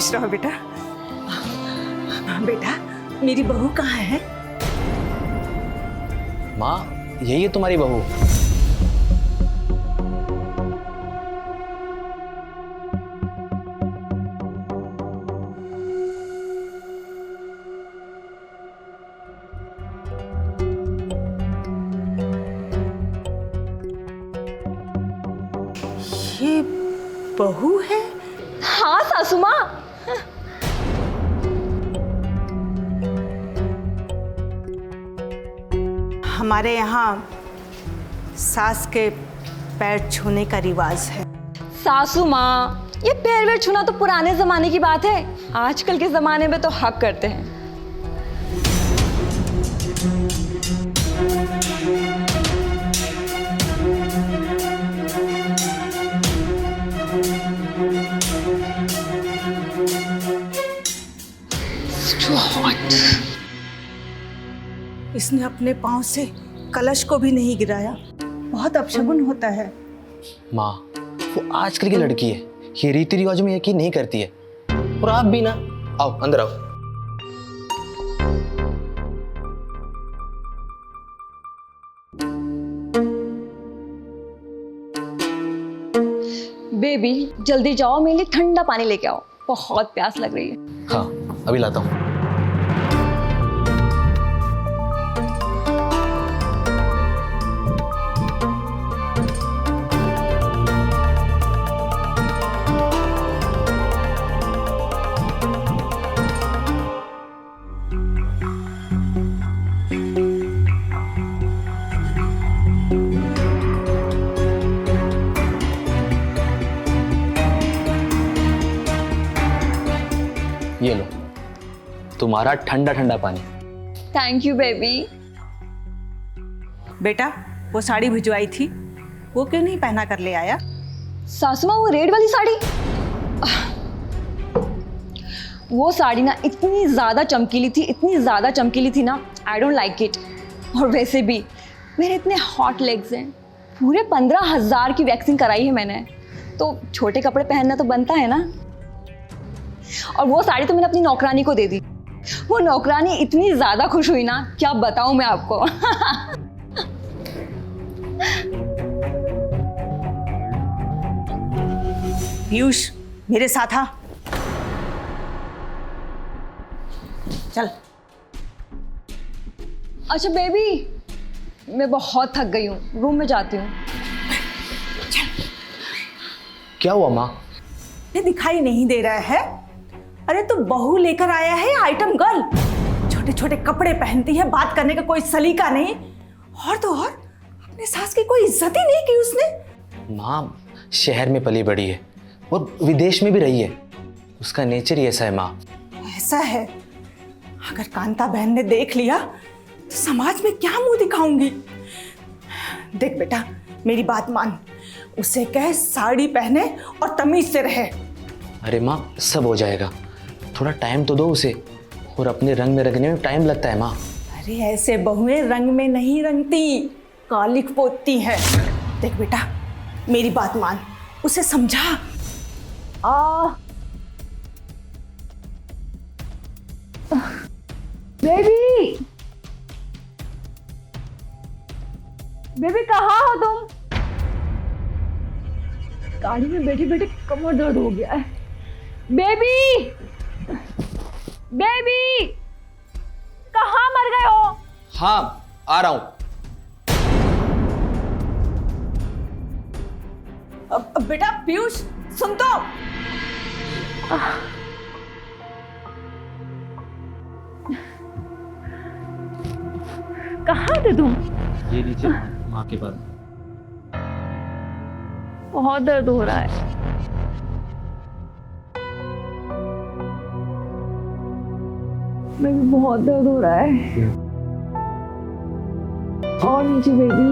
खुश रहो बेटा। बेटा मेरी बहू कहाँ है? माँ, यही है तुम्हारी बहू। ये बहू है? हाँ सासू माँ। हमारे यहाँ सास के पैर छूने का रिवाज है। सासू माँ, ये पैर वैर छूना तो पुराने जमाने की बात है। आजकल के जमाने में तो हक करते हैं। इसने अपने पांव से कलश को भी नहीं गिराया। बहुत अपशगुन होता है। माँ, वो आजकल की लड़की है, ये रीति रिवाज में यकीन नहीं करती है। और आप भी ना। आओ अंदर आओ। बेबी जल्दी जाओ, मेरे लिए ठंडा पानी लेके आओ, बहुत प्यास लग रही है। हाँ अभी लाता हूँ। ये लो तुम्हारा ठंडा ठंडा पानी। Thank you baby. बेटा वो साड़ी भिजवाई थी, वो क्यों नहीं पहना कर ले आया? सासू माँ, वो रेड वाली साड़ी, वो साड़ी ना इतनी ज्यादा चमकीली थी, इतनी ज्यादा चमकीली थी ना, आई डोंट लाइक इट। और वैसे भी मेरे इतने हॉट लेग्स हैं, पूरे 15,000 की वैक्सिंग कराई है मैंने, तो छोटे कपड़े पहनना तो बनता है ना। और वो साड़ी तो मैंने अपनी नौकरानी को दे दी। वो नौकरानी इतनी ज्यादा खुश हुई ना, क्या बताऊं मैं आपको। पीयूष मेरे साथ आ। चल। अच्छा बेबी, मैं बहुत थक गई हूँ, रूम में जाती हूँ। क्या हुआ माँ? ये दिखाई नहीं दे रहा है? अरे तू बहू लेकर आया है आइटम गर्ल। छोटे छोटे कपड़े पहनती है, बात करने का कोई सलीका नहीं। और तो और अपने सास की कोई इज्जत ही नहीं की उसने। माँ, शहर में पली बड़ी है और विदेश में भी रही है, उसका नेचर ही ऐसा है माँ। ऐसा है? अगर कांता बहन ने देख लिया तो समाज में क्या मुंह दिखाऊंगी। देख बेटा मेरी बात मान, उसे कह साड़ी पहने और तमीज से रहे। अरे माँ सब हो जाएगा, थोड़ा टाइम तो दो उसे, और अपने रंग में रंगने में टाइम लगता है माँ। अरे ऐसे बहुएं रंग में नहीं रंगती, कालिक पोतती है। देख बेटा मेरी बात मान, उसे समझा। बेबी, बेबी कहाँ हो तुम? गाड़ी में बैठे बैठे कमर दर्द हो गया है। बेबी, बेबी कहाँ मर गए हो? हाँ आ रहा हूँ। अब बेटा पीयूष सुन तो। कहाँ थे तुम? ये नीचे माँ के पास। बहुत दर्द हो रहा है। मैं भी बहुत दर्द हो रहा है। और नीचे बेबी।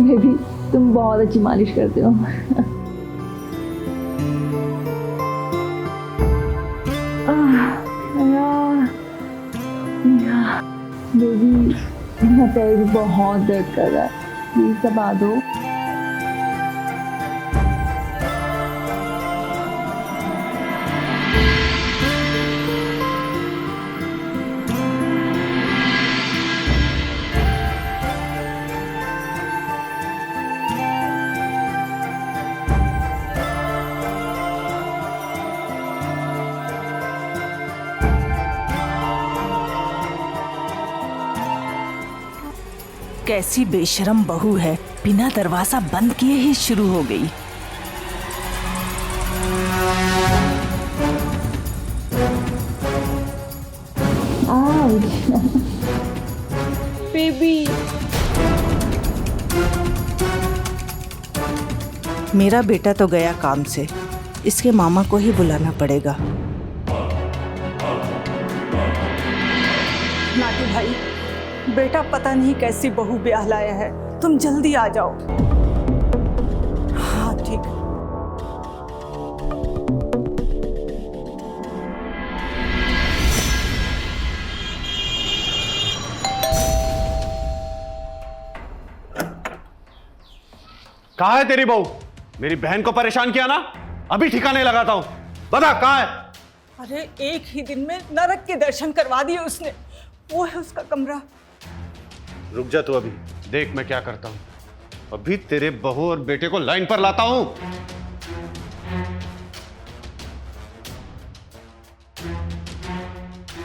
बेबी तुम बहुत अच्छी मालिश करते हो। बेबी मेरा पैर भी बहुत दर्द कर रहा है, प्लीज दबा दो। कैसी बेशरम बहू है, बिना दरवाजा बंद किए ही शुरू हो गई। बेबी, मेरा बेटा तो गया काम से, इसके मामा को ही बुलाना पड़ेगा। नाटू भाई, बेटा पता नहीं कैसी बहू ब्याह लाया है, तुम जल्दी आ जाओ। हाँ ठीक। कहाँ है तेरी बहू? मेरी बहन को परेशान किया ना, अभी ठिकाने लगाता हूं। बता कहाँ है? अरे एक ही दिन में नरक के दर्शन करवा दिए उसने। वो है उसका कमरा। रुक जा तू, अभी देख मैं क्या करता हूं। अभी तेरे बहू और बेटे को लाइन पर लाता हूं।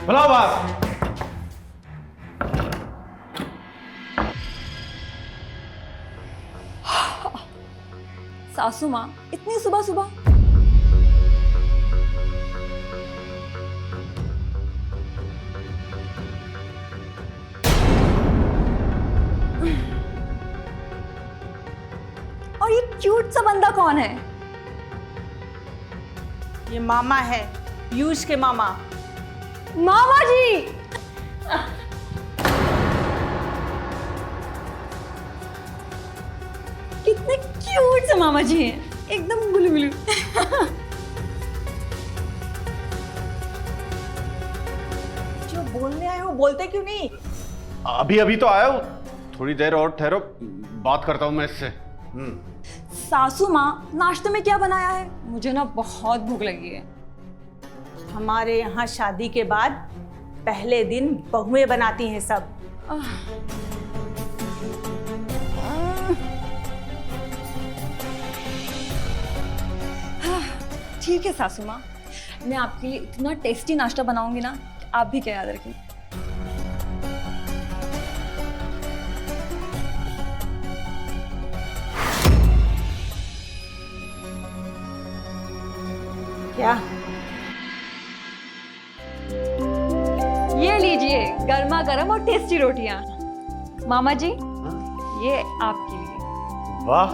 बुलाओ बाहर। सासू माँ, इतनी सुबह सुबह? और ये क्यूट सा बंदा कौन है? ये मामा है, पीयूष के मामा। मामा जी! कितने क्यूट से मामा जी हैं, एकदम गुलू गुलू। जो बोलने आए हो बोलते क्यों नहीं? अभी अभी तो आया हूं, थोड़ी देर और ठहरो, बात करता हूं मैं इससे। सासू माँ, नाश्ते में क्या बनाया है? मुझे ना बहुत भूख लगी है। हमारे यहाँ शादी के बाद पहले दिन बहुएं बनाती हैं सब। ठीक है सासू माँ, मैं आपके लिए इतना टेस्टी नाश्ता बनाऊंगी ना कि आप भी क्या याद रखें। क्या? ये लीजिए गर्मा गर्म और टेस्टी रोटियां। मामा जी, ये आपके लिए। वाह,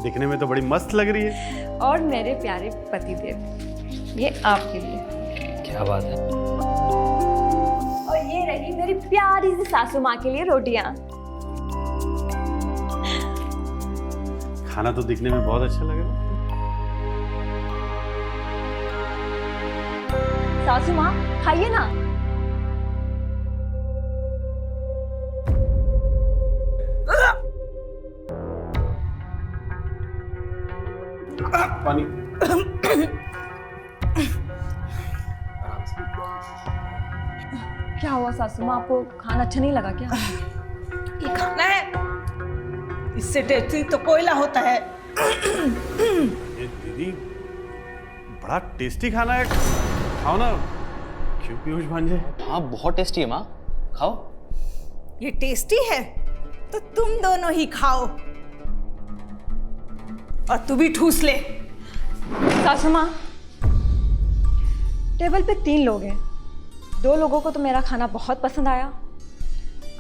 दिखने में तो बड़ी मस्त लग रही है। और मेरे प्यारे पतिदेव, ये आपके लिए। क्या बात है। और ये रही मेरी प्यारी सी सासू माँ के लिए रोटियां। खाना तो दिखने में बहुत अच्छा लग रहा है। सासू माँ, खाइए ना। पानी। क्या हुआ सासू माँ, आपको खाना अच्छा नहीं लगा क्या? ये खाना है, इससे टेस्टी तो कोयला होता है। ये दीदी बड़ा टेस्टी खाना है, खाओ ना। क्यों पीयूष भांजे? हाँ बहुत टेस्टी है माँ, खाओ। ये टेस्टी है तो तुम दोनों ही खाओ, और तू भी ठूस ले। सासू माँ, टेबल पे 3 लोग हैं, 2 लोगों को तो मेरा खाना बहुत पसंद आया,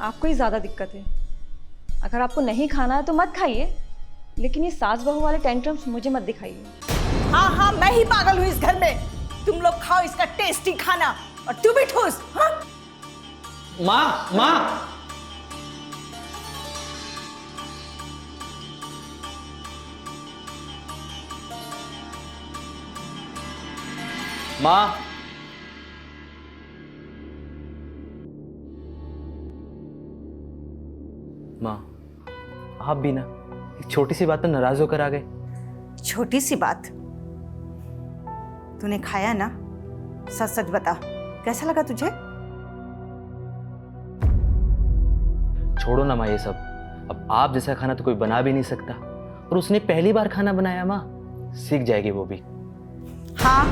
आपको ही ज़्यादा दिक्कत है। अगर आपको नहीं खाना है तो मत खाइए, लेकिन ये सास बहू वाले टेंट्रम्स मुझे मत दिखाइए। हाँ हाँ, मैं ही पागल हूँ इस घर में। तुम लोग खाओ इसका टेस्टी खाना, और तू भी ठूस। हाँ? माँ माँ, माँ, माँ आप भी ना एक छोटी सी बात पर नाराज होकर आ गए। छोटी सी बात? तूने खाया ना, सच सच बता, कैसा लगा तुझे? छोड़ो ना माँ ये सब, अब आप जैसा खाना तो कोई बना भी नहीं सकता, और उसने पहली बार खाना बनाया माँ, सीख जाएगी वो भी। हाँ,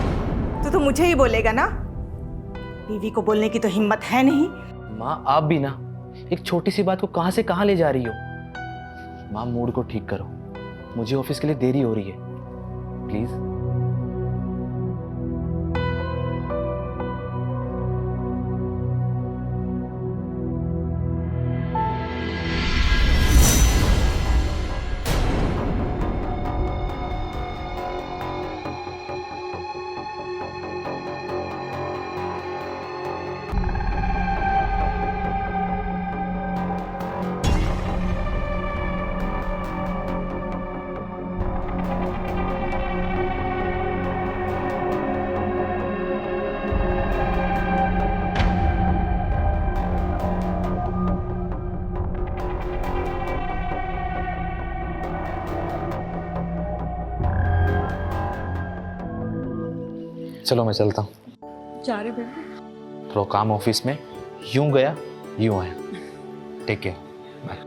तू तो मुझे ही बोलेगा ना, बीवी को बोलने की तो हिम्मत है नहीं। माँ आप भी ना एक छोटी सी बात को कहां से कहां ले जा रही हो। माँ, मूड को ठीक करो, मुझे ऑफिस के लिए देरी हो रही है, प्लीज। चलो मैं चलता हूँ। जा रहे बेबी? थोड़ा काम ऑफिस में, यूं गया यूं आया। Take care, bye.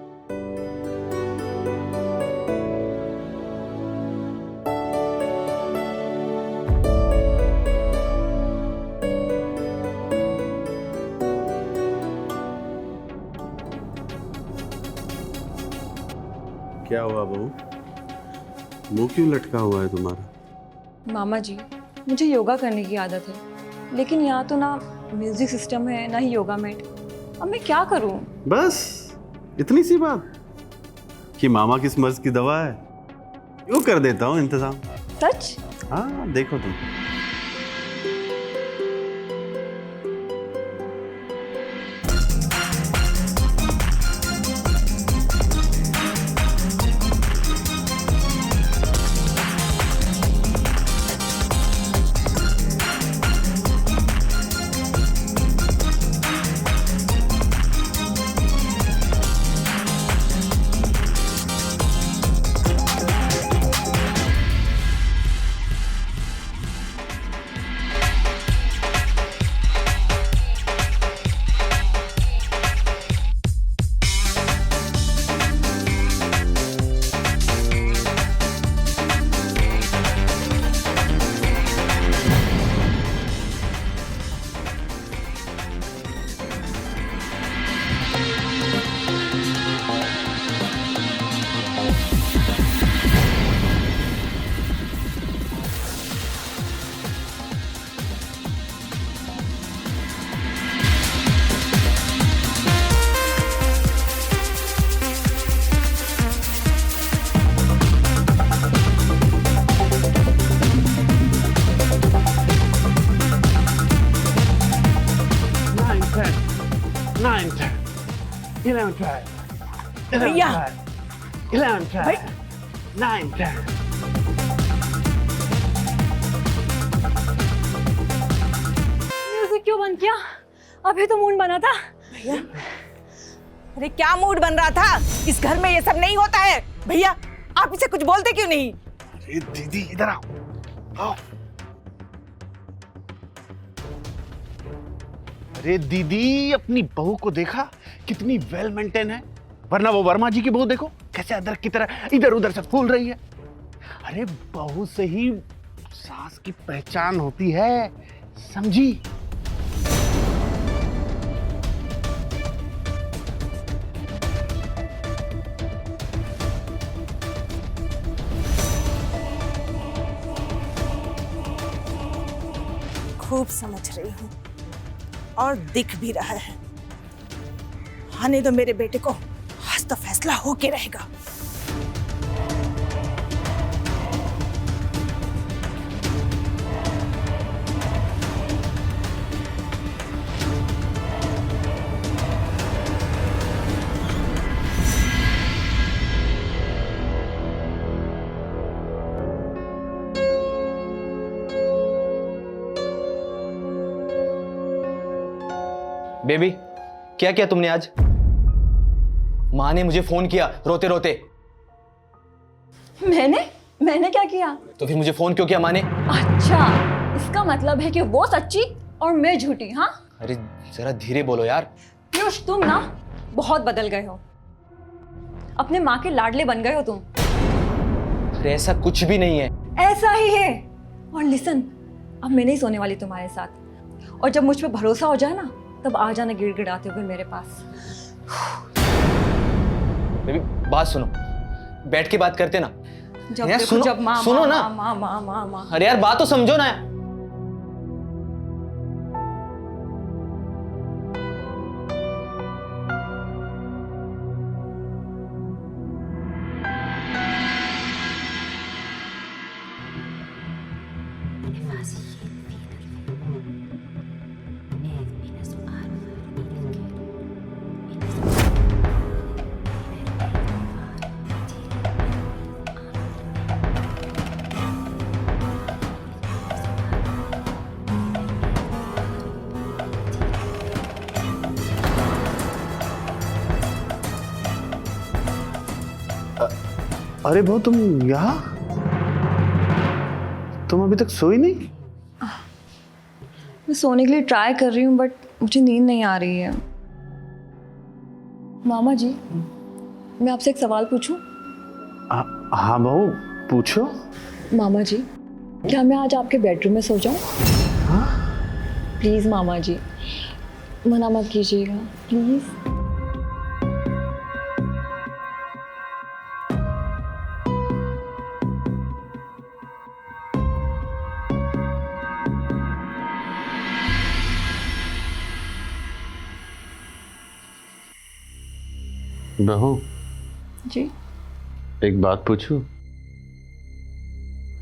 क्या हुआ बहू, मुंह क्यों लटका हुआ है तुम्हारा? मामा जी, मुझे योगा करने की आदत है, लेकिन यहाँ तो ना म्यूजिक सिस्टम है ना ही योगा मैट। अब मैं क्या करूँ? बस इतनी सी बात कि मामा किस मर्ज की दवा है, यूं कर देता हूँ इंतजाम। सच? हाँ देखो तुम। भैया, 11, 12, भाई। 9, 10. म्यूजिक क्यों बंद किया? अभी तो मूड बना था। भैया, अरे क्या मूड बन रहा था? इस घर में ये सब नहीं होता है। भैया, आप इसे कुछ बोलते क्यों नहीं? अरे दीदी इधर आओ, आओ। अरे दीदी, अपनी बहू को देखा कितनी वेल मेंटेन है, वरना वो वर्मा जी की बहू देखो कैसे अदरक की तरह इधर उधर से फूल रही है। अरे बहू से ही सास की पहचान होती है, समझी? खूब समझ रही हूँ और दिख भी रहा है। आने दो मेरे बेटे को, आज तो फैसला होके रहेगा। बेबी, क्या किया तुमने आज? माँ ने मुझे फोन किया रोते रोते। मैंने क्या किया? तो फिर मुझे फोन क्यों किया माँ ने? अच्छा, इसका मतलब है कि वो सच्ची और मैं झूठी, हाँ? अरे जरा धीरे बोलो यार। पीयूष, तुम ना बहुत बदल गए हो, अपने माँ के लाडले बन गए हो तुम। अरे ऐसा कुछ भी नहीं है। ऐसा ही है। और लिसन, अब मैं नहीं सोने वाली तुम्हारे साथ, और जब मुझ पे भरोसा हो जाए ना, तब आ जाना गिड़गिड़ाते हुए मेरे पास। बेबी बात सुनो, बैठ के बात करते ना। जब यार देखो सुनो, जब माँ सुनो ना। माँ माँ माँ माँ। अरे यार बात तो समझो ना। अरे बहू तुम यहाँ? तुम अभी तक सोई नहीं? मैं सोने के लिए ट्राई कर रही हूँ बट मुझे नींद नहीं आ रही है। मामा जी, मैं आपसे एक सवाल पूछूं? हाँ बहू पूछो। मामा जी, क्या मैं आज आपके बेडरूम में सो जाऊं? प्लीज मामा जी, मना मत कीजिएगा प्लीज। बहू जी एक बात पूछूं?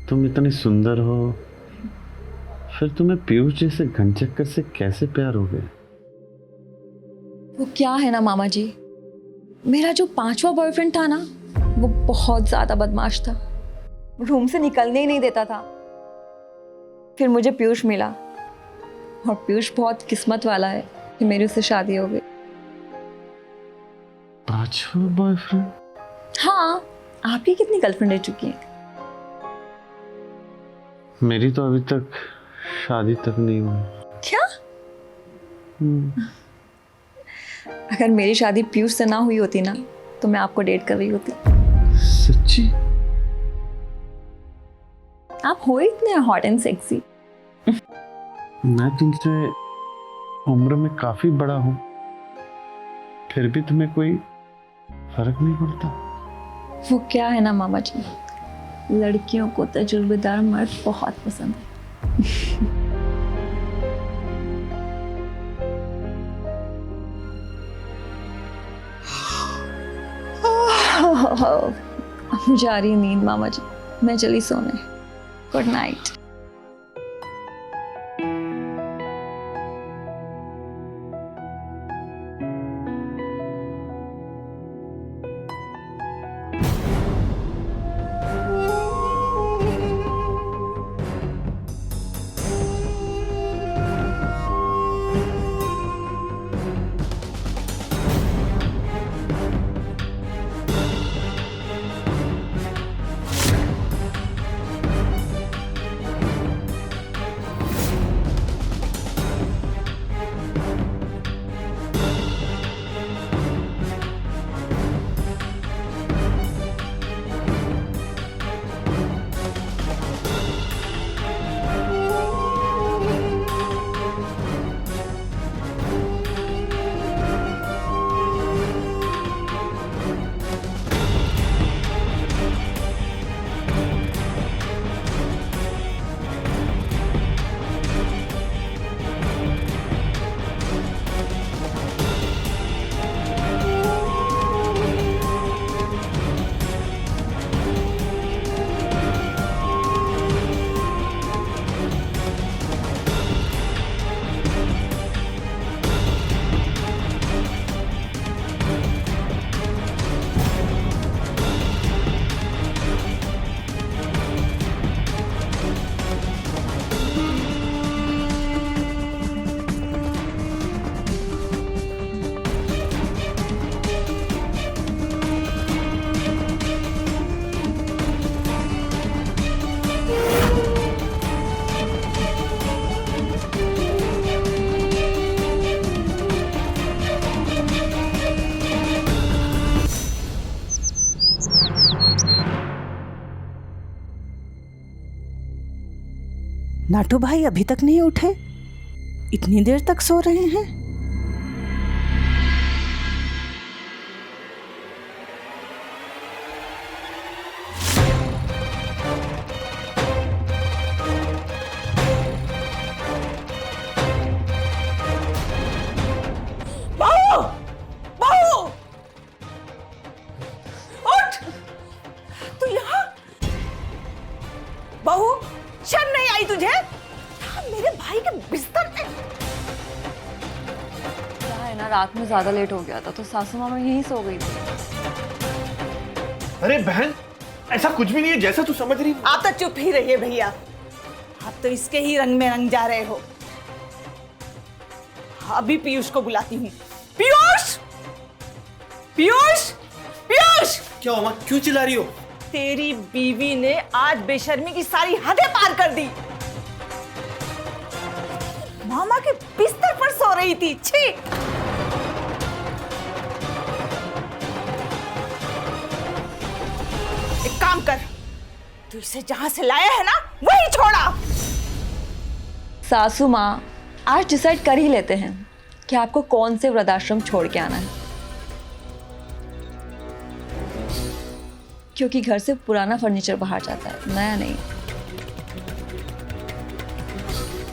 तुम इतनी सुंदर हो, फिर तुम्हें पीयूष जैसे घनचक्कर से कैसे प्यार हो गया? वो क्या है ना मामा जी, मेरा जो 5वां बॉयफ्रेंड था ना, वो बहुत ज्यादा बदमाश था, रूम से निकलने ही नहीं देता था। फिर मुझे पीयूष मिला और पीयूष बहुत किस्मत वाला है कि मेरी उससे शादी हो गई। 5वां बॉयफ्रेंड? हाँ, आपकी कितनी गर्लफ्रेंड रह चुकी है? मेरी तो अभी तक शादी तक नहीं हुई। क्या? अगर मेरी शादी पीयूष से ना हुई होती ना, तो मैं आपको डेट कर रही होती। सच्ची? आप हो इतने हॉट एंड सेक्सी। मैं तुमसे उम्र में काफी बड़ा हूं, फिर भी तुम्हें कोई फर्क नहीं पड़ता? वो क्या है ना मामा जी, लड़कियों को तजुर्बेदार मर्द बहुत पसंद है। मुझे आ रही है नींद मामा जी, मैं चली सोने। Good night. नाटू भाई अभी तक नहीं उठे? इतनी देर तक सो रहे हैं? बहू, शर्म नहीं आई तुझे? हाँ, मेरे भाई के बिस्तर पे। क्या है ना, रात में ज्यादा लेट हो गया था तो सासू माँ यहीं सो गई थी। अरे बहन, ऐसा कुछ भी नहीं है जैसा तू समझ रही। आप तो चुप ही रहिए भैया, आप तो इसके ही रंग में रंग जा रहे हो। अभी पीयूष को बुलाती हूँ। पीयूष, पीयूष, पीयूष! क्या हुआ? क्यों चिल्ला रही हो? तेरी बीवी ने आज बेशर्मी की सारी हदें पार कर दी। मामा के बिस्तर पर सो रही थी। छी! एक काम कर, तू इसे जहां से लाया है ना वही छोड़ा। सासू माँ, आज डिसाइड कर ही लेते हैं कि आपको कौन से वृद्धाश्रम छोड़ के आना है, क्योंकि घर से पुराना फर्नीचर बाहर जाता है, नया नहीं।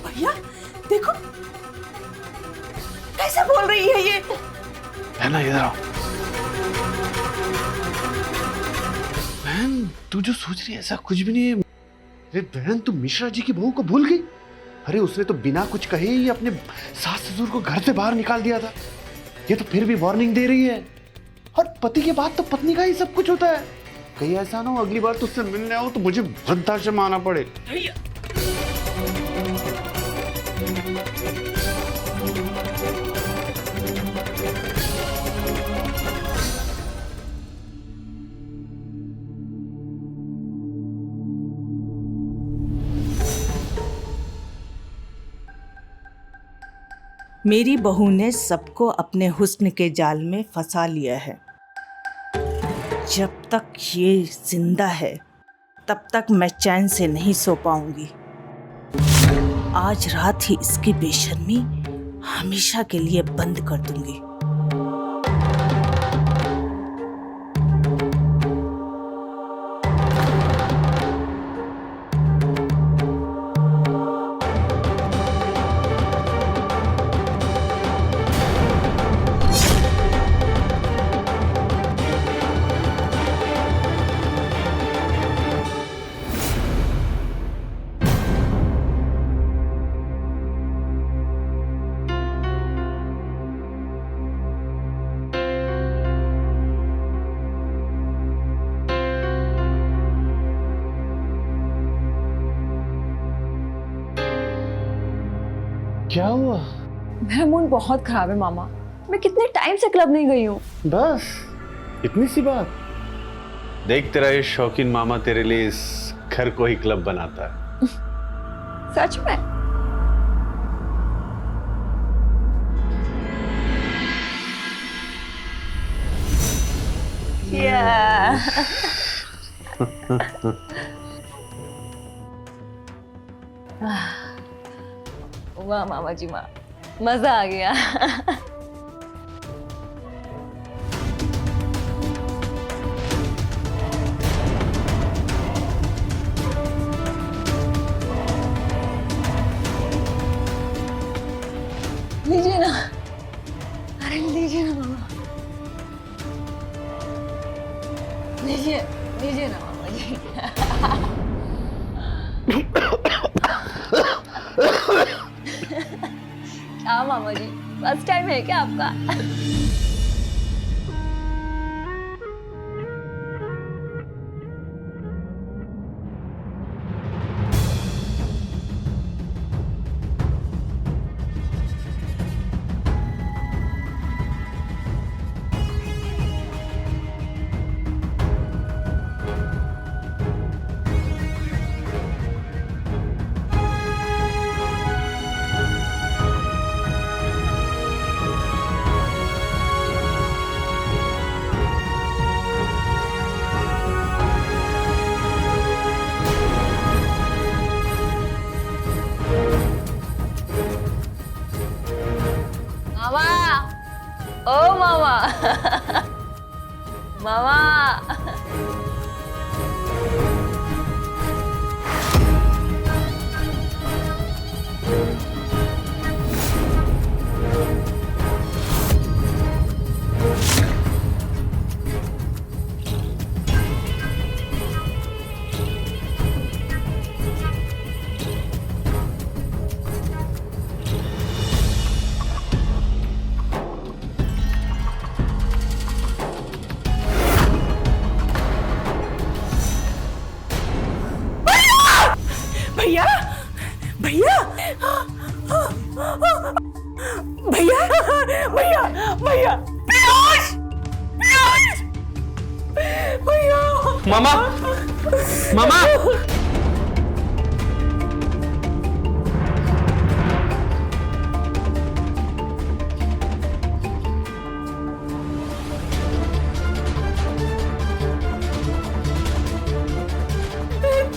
भैया देखो कैसे बोल रही है ये। है ना, इधर आओ। बहन, तू जो सोच रही है ऐसा कुछ भी नहीं है। अरे बहन, तू मिश्रा जी की बहू को भूल गई? अरे उसने तो बिना कुछ कहे ही अपने सास ससुर को घर से बाहर निकाल दिया था। ये तो फिर भी वार्निंग दे रही है। और पति के बाद तो पत्नी का ही सब कुछ होता है। कहीं ऐसा ना हो अगली बार तुझसे मिलने आओ तो मुझे वृद्धाश्रम आना पड़े। मेरी बहू ने सबको अपने हुस्न के जाल में फंसा लिया है। जब तक ये जिंदा है तब तक मैं चैन से नहीं सो पाऊंगी। आज रात ही इसकी बेशर्मी हमेशा के लिए बंद कर दूंगी। क्या हुआ? मेरा मूड बहुत खराब है मामा। मैं कितने टाइम से क्लब नहीं गई हूँ। बस इतनी सी बात? देख, तेरा ये शौकीन मामा तेरे लिए इस घर को ही क्लब बनाता है। सच में? वाह मामा जी, वाह, मजा आ गया। लीजिए ना, अरे लीजिए ना मामा, लीजिए लीजिए ना मामा जी। क्या मामा जी, फर्स्ट टाइम है क्या आपका? ओ मामा। मामा। भैया भैया भैया भैया भैया पीयूष पीयूष भैया मामा मामा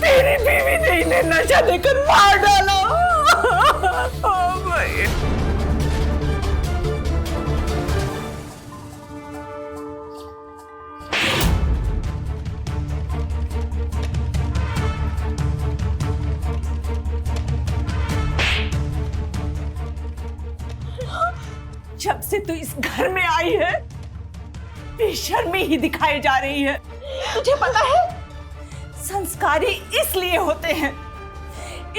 तेरी बीवी ने इन्हें नशा देकर मार डाला। भैया जब से तू इस घर में आई है बेशर्मी ही दिखाई जा रही है। तुझे पता है संस्कारी इसलिए होते हैं,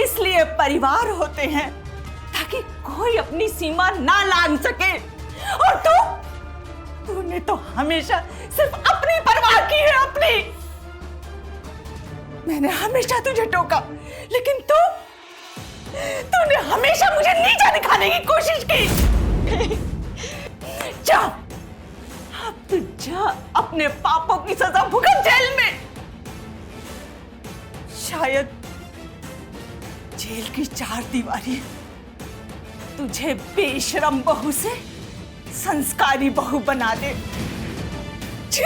इसलिए परिवार होते हैं ताकि कोई अपनी सीमा ना लांघ सके। और तूने तो हमेशा सिर्फ अपनी परवाह की है, अपनी। मैंने हमेशा तुझे टोका लेकिन तूने हमेशा मुझे नीचा दिखाने की कोशिश की। जा अब तू जा अपने पापों की सजा भुगत जेल में। शायद जेल की 4 दीवारी तुझे बेशरम बहू से संस्कारी बहू बना दे। छी!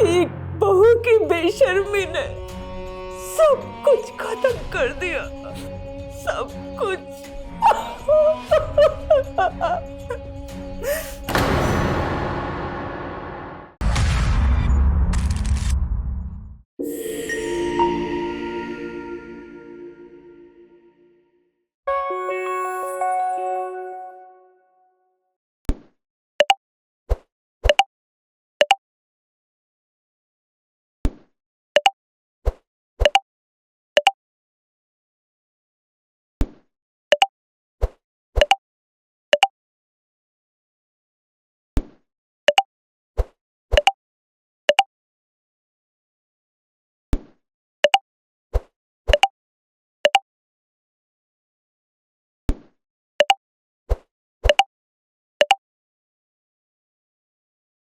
एक बहू की बेशर्मी ने सब कुछ खत्म कर दिया, सब कुछ।